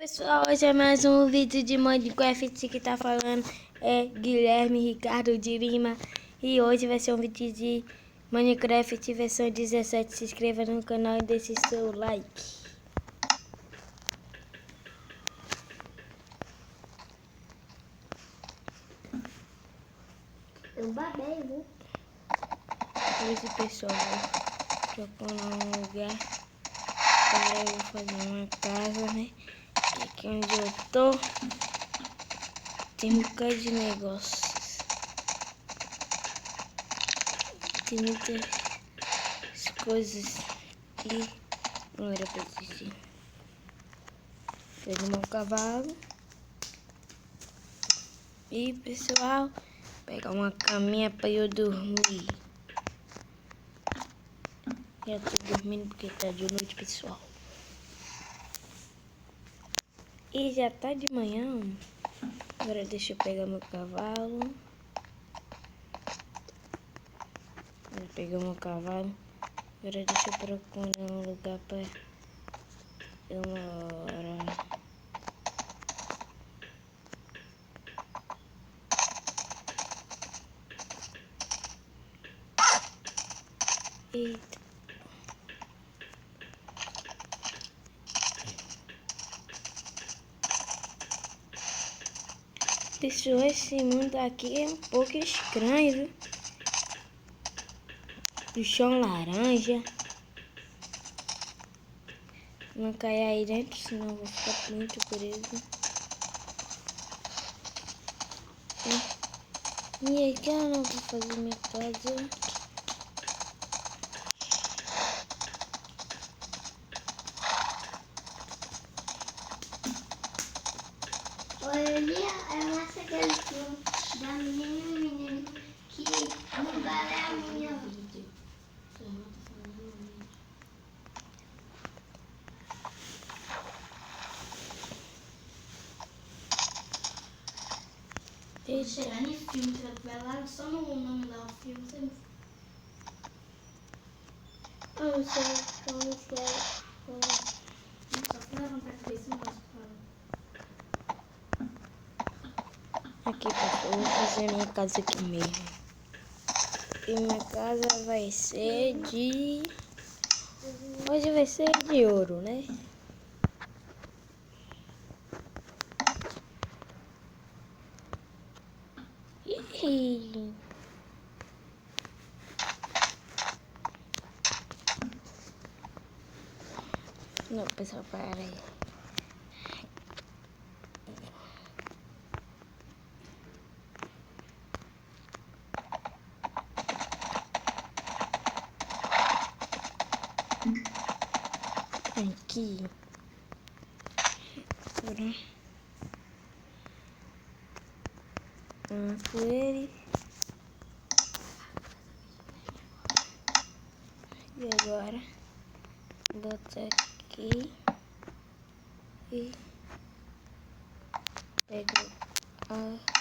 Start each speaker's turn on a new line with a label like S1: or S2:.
S1: Pessoal, hoje é mais um vídeo de Minecraft. Que tá falando é Guilherme Ricardo de Lima. E hoje vai ser um vídeo de Minecraft versão 17. Se inscreva no canal e deixe seu like.
S2: Eu babei, viu?
S1: Hoje, pessoal, vou procurar um lugar para eu fazer uma casa, né? Que aqui onde eu tô tem um bocado de negócios. Tem muitas coisas que não era pra existir. Pego meu cavalo. E pessoal, pegar uma caminha pra eu dormir. Já tô dormindo porque tá de noite, pessoal. E já tá de manhã. Agora deixa eu pegar meu cavalo. Vou pegar meu cavalo. Agora deixa eu procurar um lugar pra eu morar. Eita. Pessoal, esse mundo aqui é um pouco estranho, viu? O chão laranja. Não cair aí dentro, senão eu vou ficar muito preso. E aí, que eu não vou fazer minha casa.
S2: Olha, eu acho aquele filme da menina e menino que não vale a minha vida.
S1: Eita.
S2: Chegar em filme, você vai lá só no nome lá do filme, você
S1: Não sei, não sei.
S2: só pra levantar a cabeça e não posso falar.
S1: Aqui, pessoal, eu vou fazer minha casa aqui mesmo. E minha casa vai ser de... Hoje vai ser de ouro, né? Ih. Não, pessoal, para aí. Aqui. Ele. E agora bota aqui e pego a